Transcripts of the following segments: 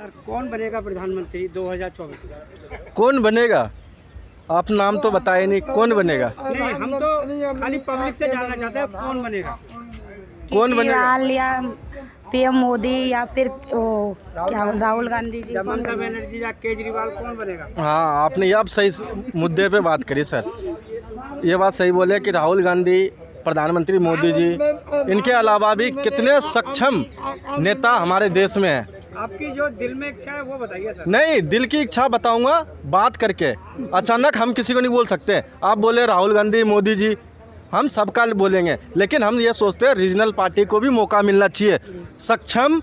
Sir कौन बनेगा प्रधानमंत्री 2024? कौन बनेगा? आप नाम तो बताए नहीं, कौन बनेगा? नहीं, हम तो खाली पब्लिक से जानना चाहते हैं कौन बनेगा। कौन बनेगा? या पीएम मोदी या फिर वो क्या राहुल गांधी जी, ममता बनर्जी या केजरीवाल, कौन बनेगा? हाँ, आपने अब सही मुद्दे पे बात करी सर। ये बात सही बोले कि राहुल गांधी, प्रधानमंत्री मोदी जी, इनके अलावा भी कितने सक्षम नेता हमारे देश में हैं। आपकी जो दिल में इच्छा है वो बताइए सर। नहीं, दिल की इच्छा बताऊंगा बात करके। अचानक हम किसी को नहीं बोल सकते। आप बोले राहुल गांधी, मोदी जी, हम सबका बोलेंगे, लेकिन हम ये सोचते हैं रीजनल पार्टी को भी मौका मिलना चाहिए। सक्षम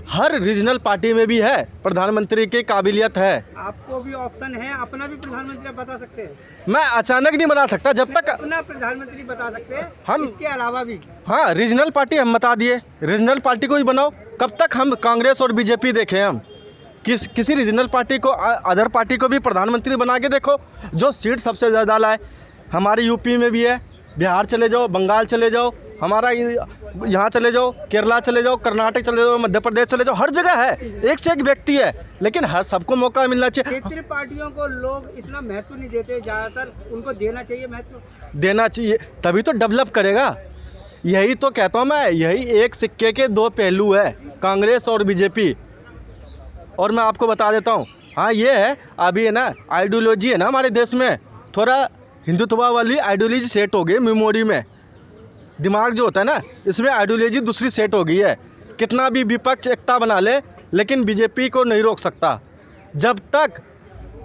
हर रीजनल पार्टी में भी है, प्रधानमंत्री की काबिलियत है। आपको भी ऑप्शन है, अपना भी प्रधानमंत्री आप बता सकते हैं। मैं अचानक नहीं बना सकता जब तक अपना प्रधानमंत्री बता सकते हैं हम। इसके अलावा भी हाँ, रीजनल पार्टी हम बता दिए, रीजनल पार्टी को ही बनाओ। कब तक हम कांग्रेस और बीजेपी देखें? हम किसी रीजनल पार्टी को, अदर पार्टी को भी प्रधानमंत्री बना के देखो। जो सीट सबसे ज़्यादा लाए, हमारे यूपी में भी है, बिहार चले जाओ, बंगाल चले जाओ, हमारा यहाँ चले जाओ, केरला चले जाओ, कर्नाटक चले जाओ, मध्य प्रदेश चले जाओ, हर जगह है, एक से एक व्यक्ति है, लेकिन हर सबको मौका मिलना चाहिए। क्षेत्रीय पार्टियों को लोग इतना महत्व नहीं देते, ज़्यादातर उनको देना चाहिए महत्व। देना चाहिए, तभी तो डेवलप करेगा। यही तो कहता हूँ मैं, यही एक सिक्के के दो पहलू है, कांग्रेस और बीजेपी। और मैं आपको बता देता हूँ, हाँ ये है, अभी है ना आइडियोलॉजी है ना हमारे देश में, थोड़ा हिंदुत्व वाली आइडियोलॉजी सेट हो गई मेमोरी में। दिमाग जो होता है ना, इसमें आइडियोलॉजी दूसरी सेट हो गई है। कितना भी विपक्ष एकता बना ले, लेकिन बीजेपी को नहीं रोक सकता। जब तक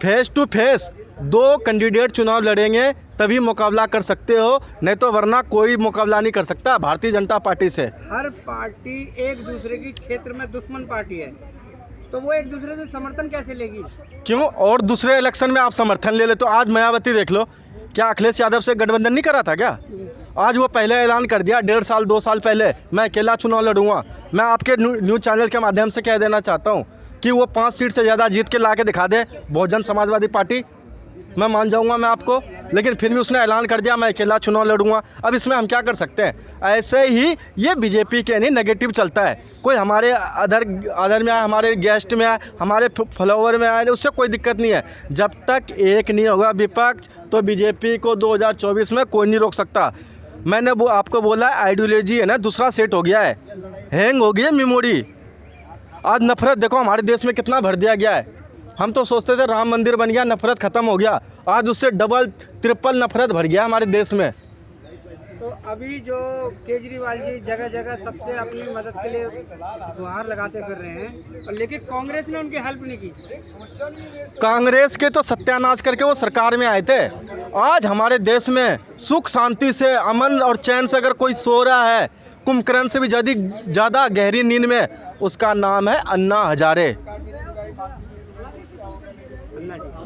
फेस टू फेस दो कैंडिडेट चुनाव लड़ेंगे तभी मुकाबला कर सकते हो, नहीं तो वरना कोई मुकाबला नहीं कर सकता भारतीय जनता पार्टी से। हर पार्टी एक दूसरे की क्षेत्र में दुश्मन पार्टी है, तो वो एक दूसरे से समर्थन कैसे लेगी? क्यों? और दूसरे इलेक्शन में आप समर्थन ले ले, तो आज मायावती देख लो, क्या अखिलेश यादव से गठबंधन नहीं करा था क्या? आज वो पहले ऐलान कर दिया, 1.5 साल 2 साल पहले, मैं अकेला चुनाव लड़ूंगा। मैं आपके न्यूज़ चैनल के माध्यम से कह देना चाहता हूँ कि वो 5 सीट से ज़्यादा जीत के ला के दिखा दे बहुजन समाजवादी पार्टी, मैं मान जाऊंगा मैं आपको। लेकिन फिर भी उसने ऐलान कर दिया मैं अकेला चुनाव लड़ूंगा। अब इसमें हम क्या कर सकते हैं? ऐसे ही ये बीजेपी के नहीं नेगेटिव चलता है। कोई हमारे अदर में आए, हमारे गेस्ट में आए, हमारे फॉलोवर में आए, उससे कोई दिक्कत नहीं है। जब तक एक नहीं होगा विपक्ष, तो बीजेपी को 2024 में कोई नहीं रोक सकता। मैंने वो आपको बोला, आइडियोलॉजी है ना दूसरा सेट हो गया है, हैंग हो गई है मेमोरी। आज नफरत देखो हमारे देश में कितना भर दिया गया है। हम तो सोचते थे राम मंदिर बन गया, नफरत ख़त्म हो गया, आज उससे डबल ट्रिपल नफरत भर गया हमारे देश में। तो अभी जो केजरीवाल जी जगह जगह सबसे अपनी मदद के लिए गुहार लगाते फिर रहे हैं, और लेकिन कांग्रेस ने उनकी हेल्प नहीं की। कांग्रेस के तो सत्यानाश करके वो सरकार में आए थे। आज हमारे देश में सुख शांति से, अमन और चैन से अगर कोई सो रहा है, कुंभकर्ण से भी ज़्यादा गहरी नींद में, उसका नाम है अन्ना हजारे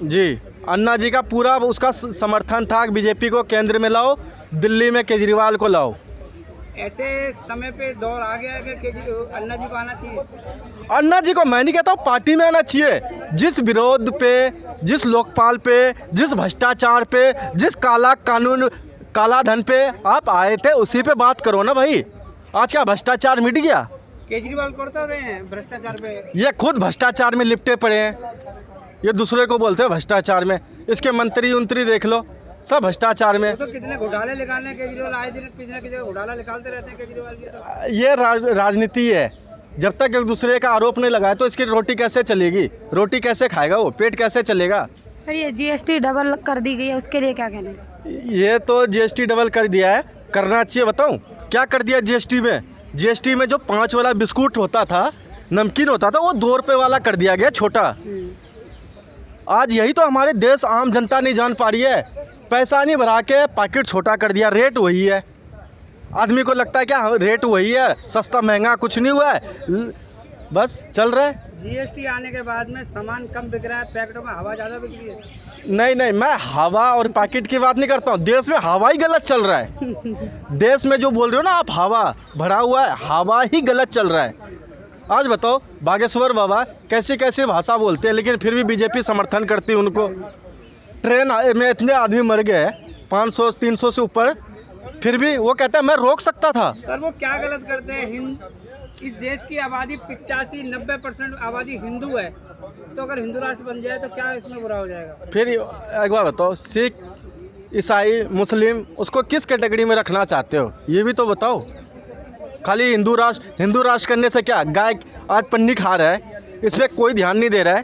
जी। अन्ना जी का पूरा उसका समर्थन था, बीजेपी को केंद्र में लाओ, दिल्ली में केजरीवाल को लाओ। ऐसे समय पे दौर आ गया है कि अन्ना जी को आना चाहिए। अन्ना जी को मैं नहीं कहता हूँ पार्टी में आना चाहिए। जिस विरोध पे, जिस लोकपाल पे, जिस भ्रष्टाचार पे, जिस काला कानून, काला धन पे आप आए थे, उसी पे बात करो ना भाई। आज क्या भ्रष्टाचार मिट गया? केजरीवाल करते रहे हैं भ्रष्टाचार पे, ये खुद भ्रष्टाचार में लिपटे पड़े हैं, ये दूसरे को बोलते हैं भ्रष्टाचार में। इसके मंत्री उंत्री देख लो, सब भ्रष्टाचार में। तो कितने घोटाले निकालने केजरीवाल आए दिन किसी न किसी घोटाला निकालते रहते हैं केजरीवाल जी। तो ये राजनीति है। जब तक एक दूसरे का आरोप नहीं लगाए तो इसकी रोटी कैसे चलेगी? रोटी कैसे खाएगा वो? पेट कैसे चलेगा? सर ये जीएसटी डबल कर दी गई है, उसके लिए क्या कहना है? ये तो जीएसटी डबल कर दिया है, करना चाहिए। बताऊं क्या कर दिया जीएसटी में? जीएसटी में जो 5 वाला बिस्कुट होता था, नमकीन होता था, वो 2 रुपये वाला कर दिया गया छोटा। आज यही तो हमारे देश आम जनता नहीं जान पा रही है। पैसा नहीं भरा के पैकेट छोटा कर दिया, रेट वही है। आदमी को लगता है क्या रेट वही है, सस्ता महंगा कुछ नहीं हुआ है, बस चल रहा है। जीएसटी आने के बाद में सामान कम बिक रहा है, पैकेटों में हवा ज़्यादा बिक रही है। नहीं, मैं हवा और पैकेट की बात नहीं करता हूँ। देश में हवा ही गलत चल रहा है। देश में जो बोल रहे हो ना आप, हवा भरा हुआ है, हवा ही गलत चल रहा है। आज बताओ बागेश्वर बाबा कैसी कैसी भाषा बोलते हैं, लेकिन फिर भी बीजेपी समर्थन करती है उनको। ट्रेन में इतने आदमी मर गए 500-300 से ऊपर, फिर भी वो कहता है मैं रोक सकता था। सर वो क्या गलत करते हैं? इस देश की आबादी 85-90% आबादी हिंदू है, तो अगर हिंदू राष्ट्र बन जाए तो क्या इसमें बुरा हो जाएगा? फिर एक बार बताओ, सिख, ईसाई, मुस्लिम, उसको किस कैटेगरी में रखना चाहते हो, ये भी तो बताओ। खाली हिंदू राष्ट्र करने से क्या, गाय आज पन्नी खा रहा है, इस पर कोई ध्यान नहीं दे रहा है,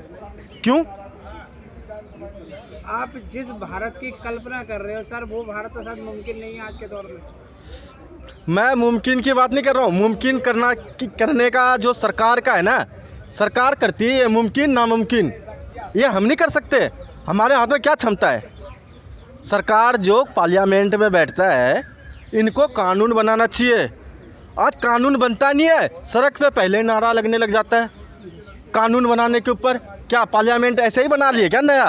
क्यों? आप जिस भारत की कल्पना कर रहे हो सर, वो भारत तो शायद मुमकिन नहीं है आज के दौर में। मैं मुमकिन की बात नहीं कर रहा हूँ, मुमकिन करने का जो सरकार का है ना, सरकार करती है, ये मुमकिन नामुमकिन ये हम नहीं कर सकते, हमारे हाथ में क्या क्षमता है। सरकार जो पार्लियामेंट में बैठता है, इनको कानून बनाना चाहिए। आज कानून बनता नहीं है, सड़क पे पहले नारा लगने लग जाता है कानून बनाने के ऊपर। क्या पार्लियामेंट ऐसे ही बना लिए क्या नया?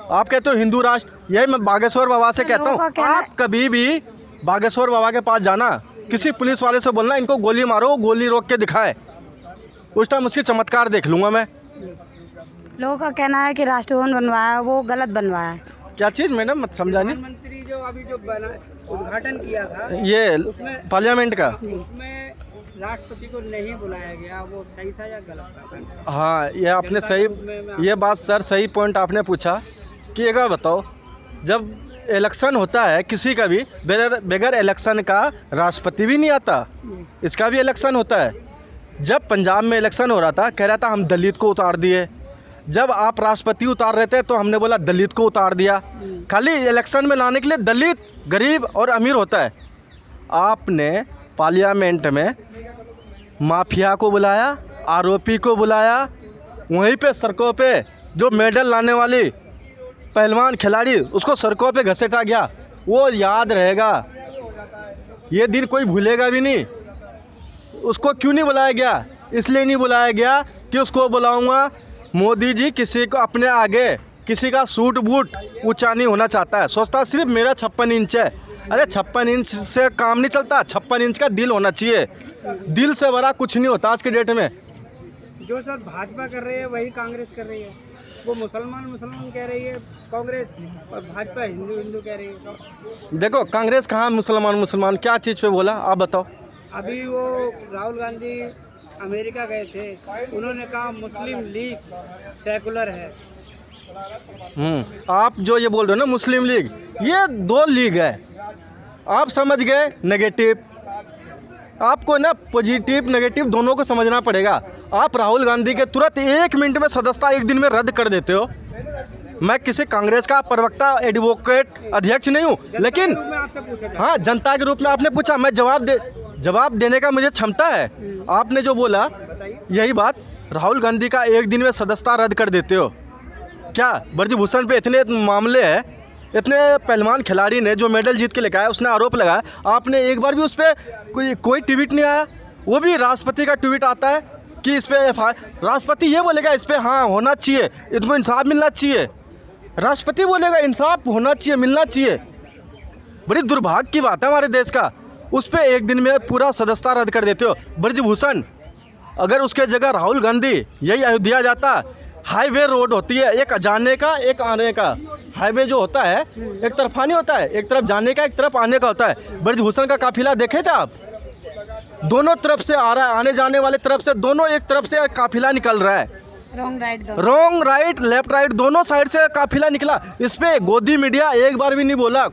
आप कहते हो हिंदू राष्ट्र, यही मैं बागेश्वर बाबा से कहता हूँ, आप कभी भी बागेश्वर बाबा के पास जाना, किसी पुलिस वाले से बोलना इनको गोली मारो, वो गोली रोक के दिखाए, उस टाइम उसकी चमत्कार देख लूँगा मैं। लोगों का कहना है कि राष्ट्रभवन बनवाया वो गलत बनवाया है। क्या चीज़ मैडम, मत समझानी। प्रधानमंत्री जो अभी जो उद्घाटन किया था ये पार्लियामेंट का, उसमें राष्ट्रपति को नहीं बुलाया गया, वो सही था या गलत था? हाँ, ये आपने सही, ये बात सर सही पॉइंट आपने पूछा कि एक बार बताओ, जब इलेक्शन होता है किसी का भी, बगैर इलेक्शन का राष्ट्रपति भी नहीं आता, इसका भी इलेक्शन होता है। जब पंजाब में इलेक्शन हो रहा था, कह रहा था हम दलित को उतार दिए, जब आप राष्ट्रपति उतार रहे थे तो हमने बोला दलित को उतार दिया। खाली इलेक्शन में लाने के लिए दलित, गरीब और अमीर होता है। आपने पार्लियामेंट में माफिया को बुलाया, आरोपी को बुलाया, वहीं पे सड़कों पे जो मेडल लाने वाली पहलवान खिलाड़ी, उसको सड़कों पे घसीटा गया, वो याद रहेगा, ये दिन कोई भूलेगा भी नहीं। उसको क्यों नहीं बुलाया गया? इसलिए नहीं बुलाया गया कि उसको बुलाऊंगा, मोदी जी किसी को अपने आगे किसी का सूट बूट ऊंचा नहीं होना चाहता है, सोचता सिर्फ मेरा 56 इंच है। अरे 56 इंच से काम नहीं चलता, 56 इंच का दिल होना चाहिए, दिल से बड़ा कुछ नहीं होता आज के डेट में। जो सर भाजपा कर रही है वही कांग्रेस कर रही है, वो मुसलमान कह रही है कांग्रेस, और भाजपा हिंदू कह रही है। देखो कांग्रेस कहाँ मुसलमान, क्या चीज़ पे बोला आप बताओ? अभी वो राहुल गांधी अमेरिका गए थे, उन्होंने कहा मुस्लिम लीग सेकुलर है। आप जो ये बोल रहे हो ना मुस्लिम लीग, ये दो लीग है, आप समझ गए नेगेटिव। आपको ना पॉजिटिव नेगेटिव दोनों को समझना पड़ेगा। आप राहुल गांधी के तुरंत 1 मिनट में सदस्यता 1 दिन में रद्द कर देते हो। मैं किसी कांग्रेस का प्रवक्ता, एडवोकेट, अध्यक्ष नहीं हूँ, लेकिन हाँ जनता के रूप में आपने पूछा, मैं जवाब देने का मुझे क्षमता है। आपने जो बोला यही बात, राहुल गांधी का 1 दिन में सदस्यता रद्द कर देते हो क्या? ब्रजभूषण पे इतने मामले हैं, इतने पहलवान खिलाड़ी ने जो मेडल जीत के लेकर आया, उसने आरोप लगाया, आपने एक बार भी उस पर कोई ट्वीट नहीं आया। वो भी राष्ट्रपति का ट्वीट आता है कि इस पर राष्ट्रपति ये बोलेगा इस पर हाँ होना चाहिए, इनको इंसाफ मिलना चाहिए। राष्ट्रपति बोलेगा इंसाफ होना चाहिए, मिलना चाहिए। बड़ी दुर्भाग्य की बात है हमारे देश का। उस पर 1 दिन में पूरा सदस्यता रद्द कर देते हो। ब्रजभूषण, अगर उसके जगह राहुल गांधी यही अयोध्या जाता, हाईवे रोड होती है, एक जाने का एक आने का, हाईवे जो होता है एक तरफा नहीं होता है, एक तरफ जाने का एक तरफ आने का होता है। ब्रजभूषण का काफिला देखे थे आप? दोनों तरफ से आ रहा है, आने जाने वाले तरफ से, दोनों एक तरफ से काफिला निकल रहा है, रॉन्ग राइट लेफ्ट राइट दोनों साइड से काफिला निकला। इस पे गोदी मीडिया एक बार भी नहीं बोला।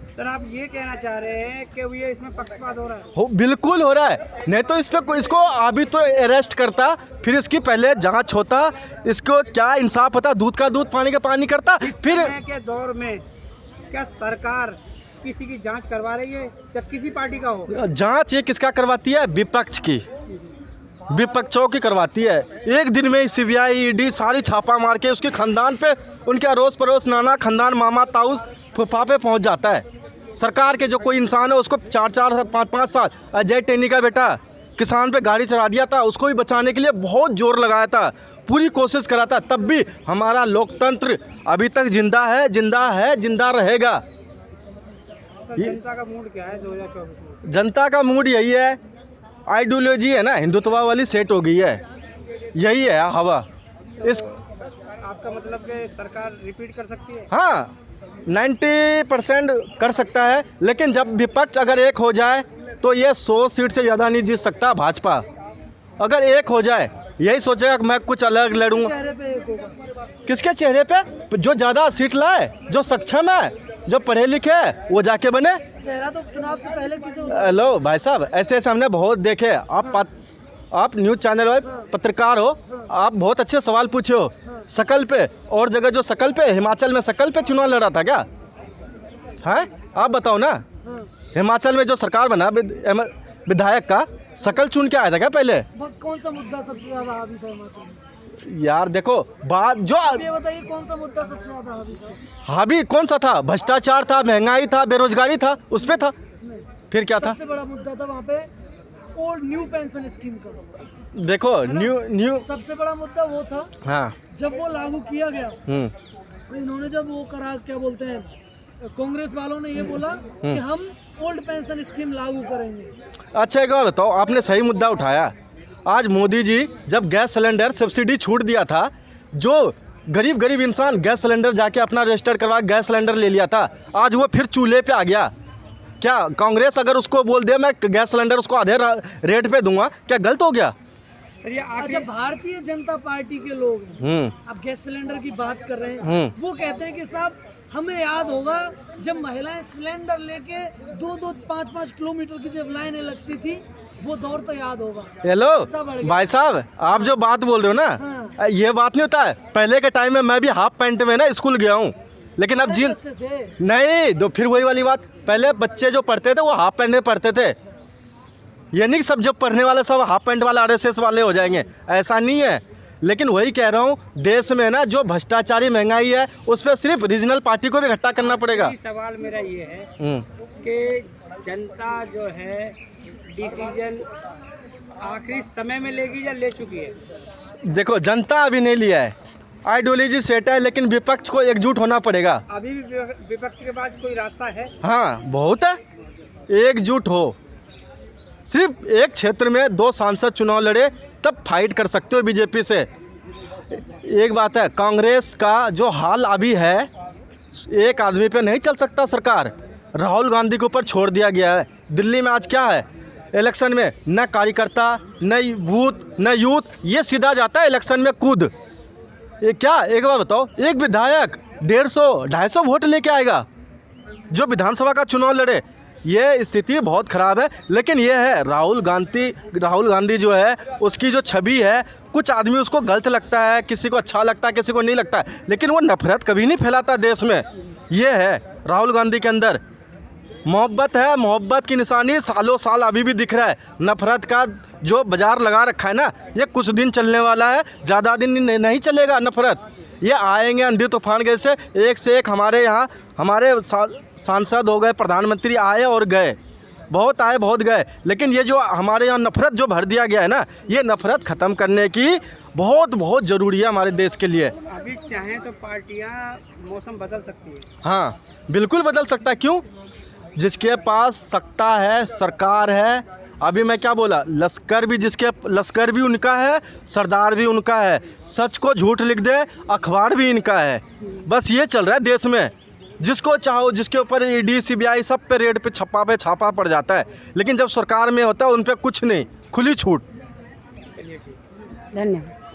सर आप ये कहना चाह रहे हैं कि ये इसमें पक्षपात हो रहा है? बिल्कुल हो रहा है, नहीं तो इस पे इसको अभी तो अरेस्ट करता, फिर इसकी पहले जांच होता, इसको क्या इंसाफ होता, दूध का दूध पानी का पानी करता। फिर के दौर में क्या सरकार किसी की जांच करवा रही है या किसी पार्टी का हो? जांच ये किसका करवाती है? विपक्ष की, विपक्षों की करवाती है। 1 दिन में CBI ED सारी छापा मार के उसके खानदान पे, उनके अड़ोस पड़ोस, नाना खानदान, मामा ताऊ फूफा पे पहुंच जाता है। सरकार के जो कोई इंसान है उसको 4-4 5-5 साल, अजय टेनी का बेटा किसान पे गाड़ी चढ़ा दिया था, उसको भी बचाने के लिए बहुत जोर लगाया था, पूरी कोशिश करा था, तब भी हमारा लोकतंत्र अभी तक जिंदा है, जिंदा रहेगा। जनता का मूड क्या है 2024 में? जनता का मूड यही है, आइडियोलॉजी है ना हिंदुत्व वाली सेट हो गई है, यही है हवा। इस आपका मतलब कि सरकार रिपीट कर सकती है? हाँ 90% कर सकता है, लेकिन जब विपक्ष अगर एक हो जाए तो ये 100 सीट से ज़्यादा नहीं जीत सकता भाजपा। अगर एक हो जाए, यही सोचेगा कि मैं कुछ अलग लड़ूंगा। चेहरे पे एक होगा। किसके चेहरे पे? जो ज़्यादा सीट लाए, जो सक्षम है, जो पढ़े लिखे है, वो जाके बने। चेहरा तो चुनाव से पहले किसे होता है? हेलो भाई साहब, ऐसे ऐसे हमने बहुत देखे। आप न्यूज़ चैनल वाले पत्रकार हो, आप बहुत अच्छे सवाल पूछे हो। शकल पे और जगह जो शकल पे, हिमाचल में शकल पे चुनाव लड़ा था क्या? है, आप बताओ ना। हिमाचल में जो सरकार बना विधायक का शकल चुन के आया था क्या पहले? कौन सा मुद्दा सबसे ज्यादा हावी था हिमाचल में? यार देखो, बात जो ये बताइए, कौन सा मुद्दा सबसे ज्यादा हावी था? हावी कौन सा था? भ्रष्टाचार था, महंगाई था, बेरोजगारी था, उस पे था। फिर क्या था? सबसे बड़ा मुद्दा था वहाँ पे ओल्ड न्यू पेंशन स्कीम का। देखो न्यू सबसे बड़ा मुद्दा वो था। हाँ। जब वो लागू किया गया, तो इन्होंने जब वो करा, क्या बोलते हैं, कांग्रेस वालों ने ये बोला कि हम ओल्ड पेंशन स्कीम लागू करेंगे। अच्छा एक बात बताओ, आपने सही मुद्दा उठाया। आज मोदी जी जब गैस सिलेंडर सब्सिडी छूट दिया था, जो गरीब इंसान गैस सिलेंडर जाके अपना रजिस्टर करवा गैस सिलेंडर ले लिया था, आज वो फिर चूल्हे पे आ गया। क्या कांग्रेस अगर उसको बोल दे मैं गैस सिलेंडर उसको आधे रेट पे दूंगा, क्या गलत हो गया? अच्छा, भारतीय जनता पार्टी के लोग हैं, अब गैस सिलेंडर की बात कर रहे हैं, वो कहते हैं कि साहब हमें याद होगा जब महिलाएं सिलेंडर लेके 2-5 किलोमीटर की जब लाइनें लगती थी, वो दौर तो याद होगा। हेलो भाई साहब, आप जो बात बोल रहे हो ना, ये बात नहीं होता है। पहले के टाइम में मैं भी हाफ पैंट में ना स्कूल गया हूँ, लेकिन अब जीन नहीं, तो फिर वही वाली बात, पहले बच्चे जो पढ़ते थे वो हाफ पैंट में पढ़ते थे। ये नहीं सब जो पढ़ने वाले सब हाफ पैंट वाला RSS वाले हो जाएंगे, ऐसा नहीं है। लेकिन वही कह रहा हूँ, देश में ना जो भ्रष्टाचारी महंगाई है, उस पर सिर्फ रीजनल पार्टी को भी इकट्ठा करना पड़ेगा। सवाल मेरा ये है कि जनता जो है डिसीजन आखिरी समय में लेगी या ले चुकी है? देखो, जनता अभी नहीं लिया है, आइडियोलॉजी सेट है, लेकिन विपक्ष को एकजुट होना पड़ेगा। अभी भी विपक्ष के पास कोई रास्ता है? हाँ बहुत है, एकजुट हो। सिर्फ एक क्षेत्र में 2 सांसद चुनाव लड़े तब फाइट कर सकते हो बीजेपी से। एक बात है, कांग्रेस का जो हाल अभी है, एक आदमी पे नहीं चल सकता सरकार। राहुल गांधी के ऊपर छोड़ दिया गया है। दिल्ली में आज क्या है, इलेक्शन में न कार्यकर्ता, न बूथ, न यूथ, ये सीधा जाता है इलेक्शन में कूद। ये क्या, एक बार बताओ, एक विधायक 150-250 वोट लेके आएगा जो विधानसभा का चुनाव लड़े? ये स्थिति बहुत ख़राब है। लेकिन ये है, राहुल गांधी जो है, उसकी जो छवि है, कुछ आदमी उसको गलत लगता है, किसी को अच्छा लगता है, किसी को नहीं लगता है, लेकिन वो नफरत कभी नहीं फैलाता देश में। ये है राहुल गांधी के अंदर मोहब्बत है, मोहब्बत की निशानी सालों साल अभी भी दिख रहा है। नफरत का जो बाजार लगा रखा है ना, ये कुछ दिन चलने वाला है, ज़्यादा दिन नहीं चलेगा नफरत। ये आएंगे अंधी तूफान जैसे, एक से एक हमारे यहाँ हमारे सांसद हो गए, प्रधानमंत्री आए और गए, बहुत आए बहुत गए, लेकिन ये जो हमारे यहाँ नफरत जो भर दिया गया है ना, ये नफरत ख़त्म करने की बहुत ज़रूरी है हमारे देश के लिए। अभी चाहें तो पार्टियाँ मौसम बदल सकती है। हाँ बिल्कुल बदल सकता है। क्यों? जिसके पास सत्ता है, सरकार है। अभी मैं क्या बोला, लश्कर भी उनका है, सरदार भी उनका है। सच को झूठ लिख दे, अखबार भी इनका है। बस ये चल रहा है देश में। जिसको चाहो, जिसके ऊपर ED CBI सब पे रेड पे छापा पड़ जाता है, लेकिन जब सरकार में होता है उन पे कुछ नहीं, खुली छूट। धन्यवाद।